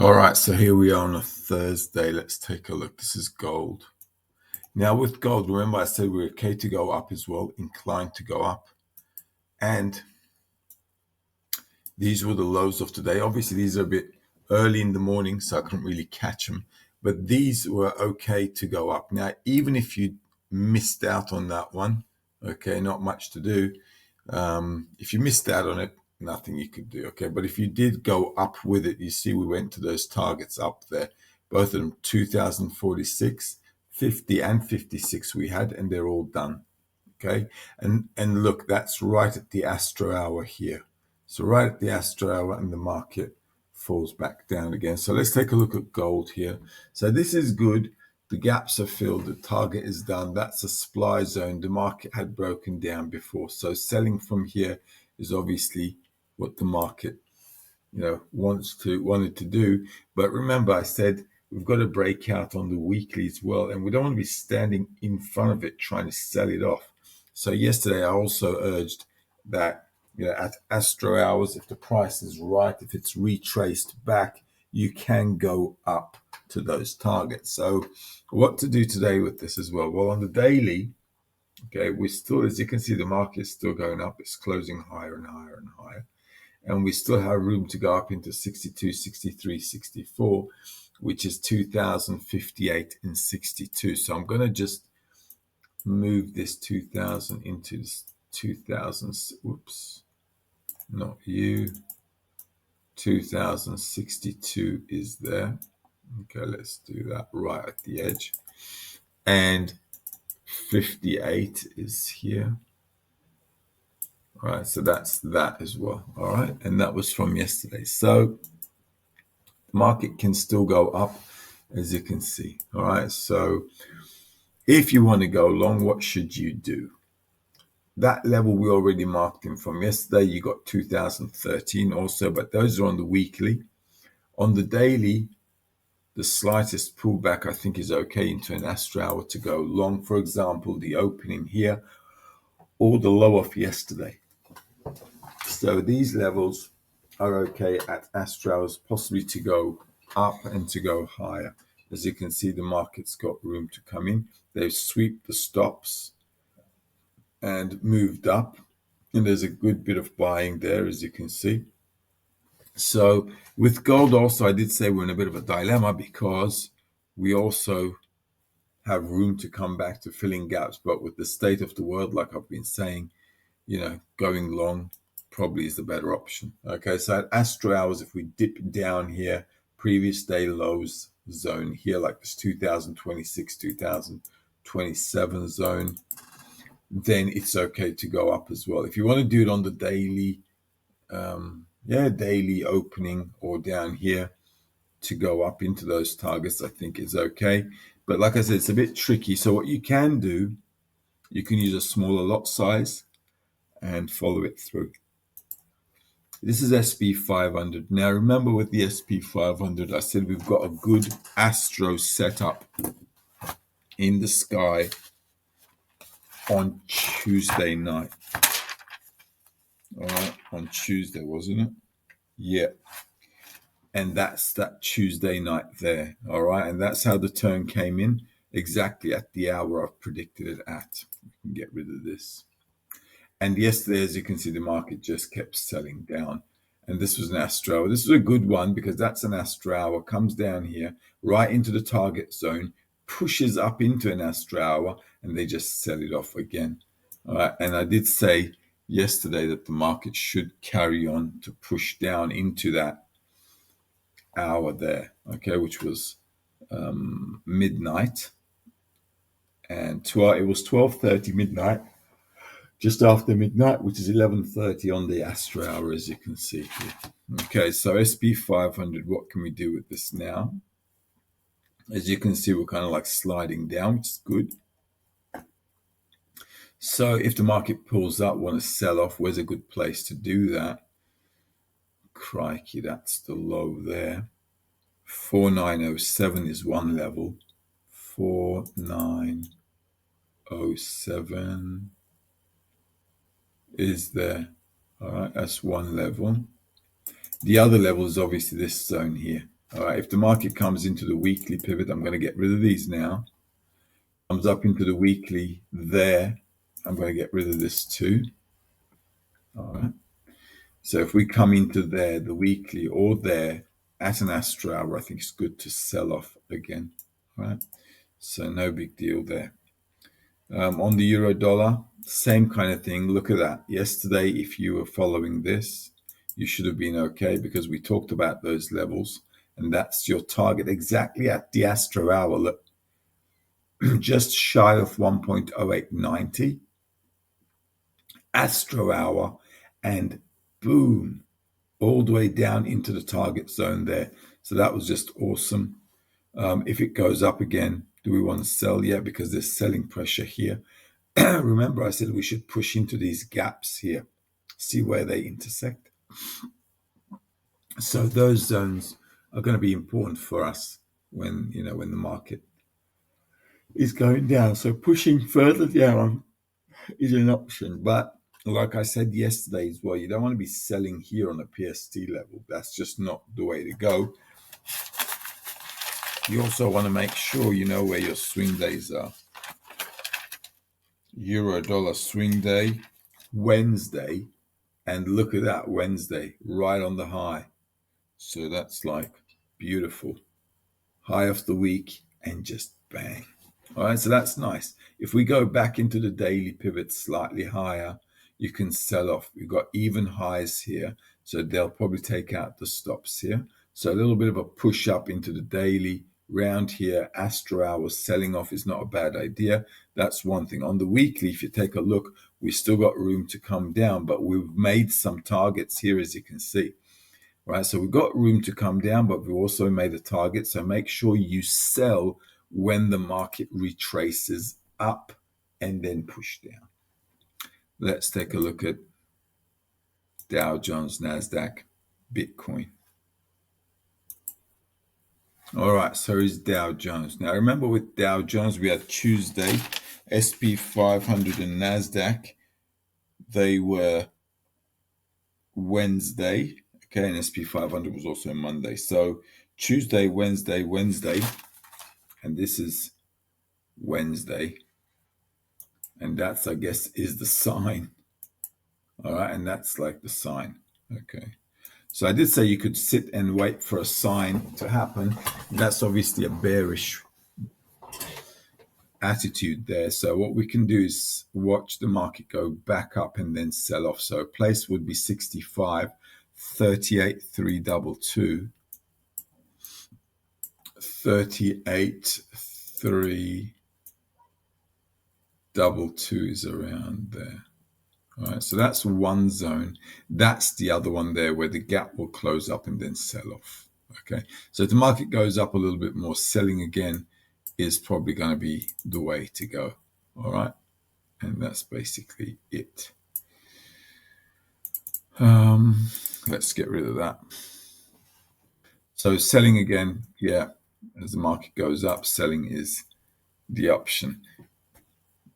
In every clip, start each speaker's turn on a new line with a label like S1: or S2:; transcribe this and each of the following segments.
S1: All right, so here we are on a Thursday. Let's take a look. This is gold. Now, with gold, remember I said we're okay to go up as well, inclined to go up. And these were the lows of today. Obviously, these are a bit early in the morning, so I couldn't really catch them. But these were okay to go up. Now, even if you missed out on that one, okay, not much to do. If you missed out on it, nothing you could do, okay? But if you did go up with it, you see we went to those targets up there, both of them 2046, 50 and 56 we had, and they're all done, okay? And look, that's right at the Astro hour here. So right at the Astro hour and the market falls back down again. So let's take a look at gold here. So this is good. The gaps are filled. The target is done. That's a supply zone. The market had broken down before. So selling from here is obviously what the market, wanted to do. But remember, I said we've got to break out on the weekly as well, and we don't want to be standing in front of it trying to sell it off. So yesterday, I also urged that at Astro hours, if the price is right, if it's retraced back, you can go up to those targets. So what to do today with this as well? Well, on the daily, okay, we're still, as you can see, the market is still going up. It's closing higher and higher and higher. And we still have room to go up into 62, 63, 64, which is 2058 and 62. So I'm going to just move this 2000 into this 2000. Whoops, not you. 2062 is there. Okay, let's do that right at the edge. And 58 is here. All right, so that's that as well. All right, and that was from yesterday. So the market can still go up, as you can see. All right, so if you want to go long, what should you do? That level we already marked in from yesterday. You got 2013 also, but those are on the weekly. On the daily, the slightest pullback I think is okay into an Astro hour to go long. For example, the opening here or the low of yesterday. So these levels are okay at Astro hours, possibly to go up and to go higher. As you can see, the market's got room to come in. They've swept the stops and moved up. And there's a good bit of buying there, as you can see. So with gold also, I did say we're in a bit of a dilemma because we also have room to come back to filling gaps. But with the state of the world, like I've been saying, going long probably is the better option. Okay, so at Astro hours, if we dip down here, previous day lows zone here, like this 2026, 2027 zone, then it's okay to go up as well. If you want to do it on the daily, daily opening or down here to go up into those targets, I think is okay. But like I said, it's a bit tricky. So what you can do, you can use a smaller lot size and follow it through. This is SP 500. Now remember with the SP 500, I said we've got a good Astro setup in the sky on Tuesday night. All right, on Tuesday, wasn't it? Yeah. And that's that Tuesday night there. All right. And that's how the turn came in, exactly at the hour I've predicted it at. We can get rid of this. And yesterday, as you can see, the market just kept selling down. And this was an Astro hour. This was a good one because that's an Astro hour, comes down here, right into the target zone, pushes up into an Astro hour, and they just sell it off again. All right. And I did say yesterday that the market should carry on to push down into that hour there, okay, which was midnight. And it was 12:30 midnight, just after midnight, which is 11:30 on the Astro hour, as you can see here. Okay, so SP 500, what can we do with this now? As you can see, we're kind of like sliding down, which is good. So if the market pulls up, want to sell off, where's a good place to do that? Crikey, that's the low there. 4907 is one level. 4907 is there. All right, that's one level. The other level is obviously this zone here. All right, if the market comes into the weekly pivot, I'm going to get rid of these now. Comes up into the weekly there, I'm going to get rid of this too. All right. So if we come into there, the weekly or there at an Astro hour, I think it's good to sell off again. All right. So no big deal there. On the euro dollar, same kind of thing. Look at that. Yesterday, if you were following this, you should have been okay because we talked about those levels. And that's your target exactly at the Astro hour. Look, just shy of 1.0890 Astro hour, and boom, all the way down into the target zone there. So that was just awesome. If it goes up again, do we want to sell? Yeah, because there's selling pressure here. Remember, I said we should push into these gaps here, see where they intersect. So those zones are going to be important for us when when the market is going down. So pushing further down is an option, but like I said yesterday as well, you don't want to be selling here on a PST level. That's just not the way to go. You also want to make sure you know where your swing days are. Euro dollar swing day, Wednesday, and look at that Wednesday, right on the high. So that's like beautiful. High of the week and just bang. All right, so that's nice. If we go back into the daily pivot slightly higher, you can sell off. We've got even highs here, so they'll probably take out the stops here. So a little bit of a push up into the daily round here. Astro hours selling off is not a bad idea. That's one thing. On the weekly, if you take a look, we've still got room to come down, but we've made some targets here, as you can see. Right, so we've got room to come down, but we've also made a target. So make sure you sell when the market retraces up and then push down. Let's take a look at Dow Jones, NASDAQ, Bitcoin. All right, so is Dow Jones. Now remember with Dow Jones, we had Tuesday, SP 500 and NASDAQ. They were Wednesday, okay, and SP 500 was also Monday. So Tuesday, Wednesday, and this is Wednesday. And that's, I guess, is the sign. All right, and that's like the sign. Okay. So I did say you could sit and wait for a sign to happen. That's obviously a bearish attitude there. So what we can do is watch the market go back up and then sell off. So a place would be 65, 38, 322, 38, 322 is around there. All right, so that's one zone. That's the other one there where the gap will close up and then sell off. Okay, so if the market goes up a little bit more, selling again is probably going to be the way to go. All right, and that's basically it. Let's get rid of that. So selling again, yeah, as the market goes up, selling is the option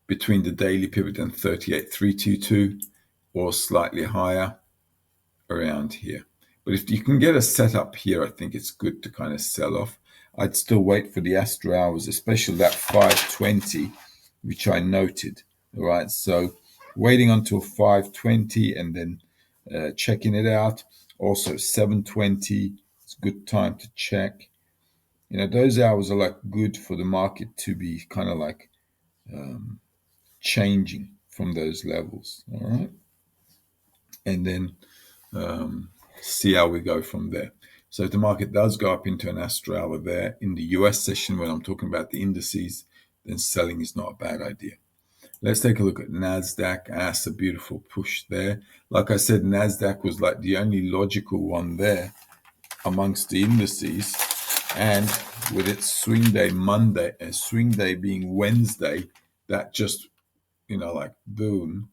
S1: between the daily pivot and 38,322 or slightly higher around here. But if you can get a setup here, I think it's good to kind of sell off. I'd still wait for the Astro hours, especially that 520, which I noted. All right, so waiting until 520 and then checking it out. Also 720, it's a good time to check. You know, those hours are like good for the market to be kind of like changing from those levels. All right, and then see how we go from there. So if the market does go up into an Astro hour there in the US session, when I'm talking about the indices, then selling is not a bad idea. Let's take a look at NASDAQ. That's a beautiful push there. Like I said, NASDAQ was like the only logical one there amongst the indices. And with its swing day Monday, and swing day being Wednesday, that just, like boom.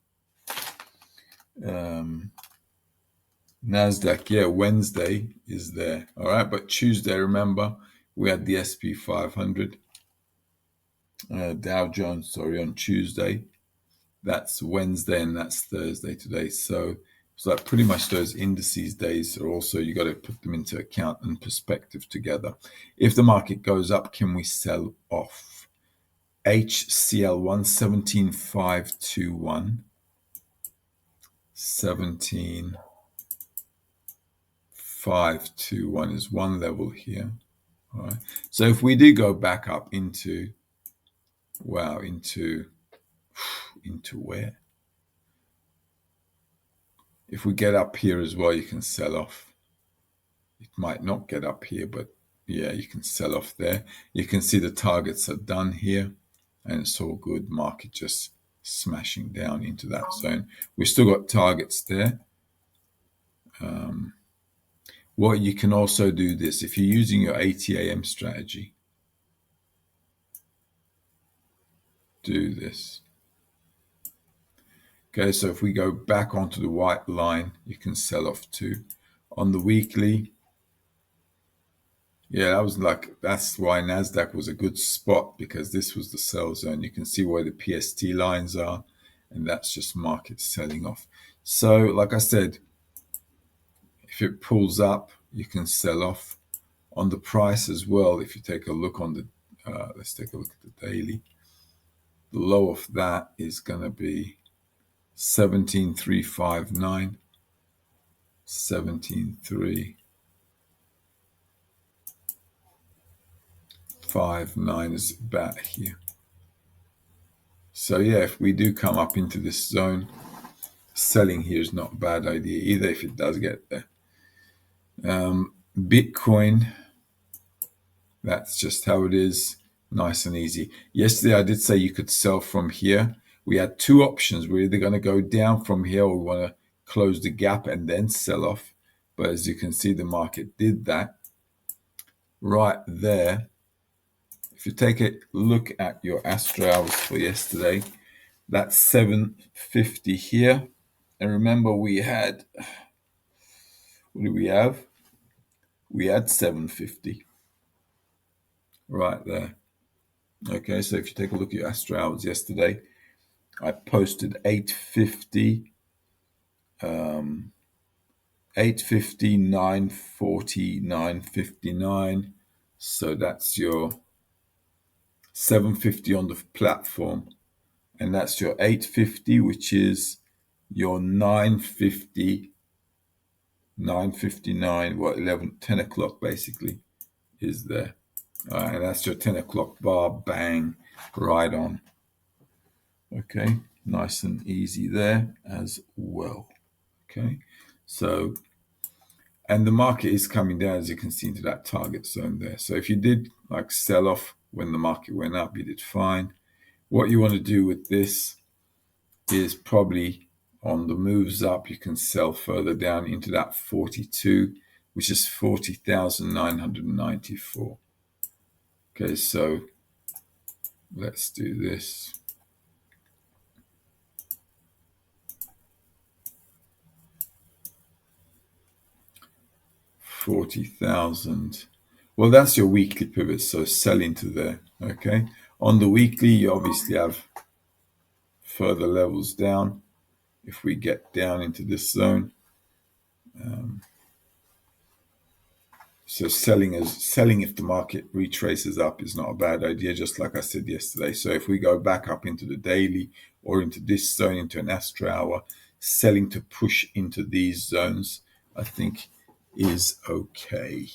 S1: NASDAQ, yeah, Wednesday is there. All right, but Tuesday, remember, we had the SP 500. Dow Jones, sorry, on Tuesday. That's Wednesday and that's Thursday today. So So that pretty much those indices days are also, you got to put them into account and perspective together. If the market goes up, can we sell off? HCL1 17,521. 17,521 is one level here. All right. So if we do go back up into, wow, into where? If we get up here as well, you can sell off. It might not get up here, but yeah, you can sell off there. You can see the targets are done here, and it's all good. Market just smashing down into that zone. We've still got targets there. What you can also do this, if you're using your ATAM strategy, do this. Okay, so if we go back onto the white line, you can sell off too. On the weekly, yeah, that's why NASDAQ was a good spot, because this was the sell zone. You can see where the PST lines are, and that's just market selling off. So like I said, if it pulls up, you can sell off. On the price as well, if you take a look on the, let's take a look at the daily. The low of that is going to be 17,359. 17,359 is about here. So yeah, if we do come up into this zone, selling here is not a bad idea either if it does get there. Bitcoin, that's just how it is, nice and easy. Yesterday I did say you could sell from here. We had two options. We're either going to go down from here, or we want to close the gap and then sell off. But as you can see, the market did that right there. If you take a look at your Astro hours for yesterday, that's 750 here. And remember, we had, what do we have? We had 750 right there. Okay, so if you take a look at your Astro hours yesterday, I posted 850, 850, 940, 959. So that's your 750 on the platform. And that's your 850, which is your 950, 959, what, 10 o'clock basically is there. And that's your 10 o'clock bar, bang, right on. Okay, nice and easy there as well. Okay, so, and the market is coming down, as you can see, into that target zone there. So if you did like sell off when the market went up, you did fine. What you want to do with this is probably on the moves up, you can sell further down into that 42, which is 40,994. Okay, so let's do this. $40,000. Well, that's your weekly pivot, so sell into there. Okay, on the weekly, you obviously have further levels down. If we get down into this zone, so selling if the market retraces up is not a bad idea, just like I said yesterday. So if we go back up into the daily or into this zone, into an Astro hour, selling to push into these zones, I think is okay.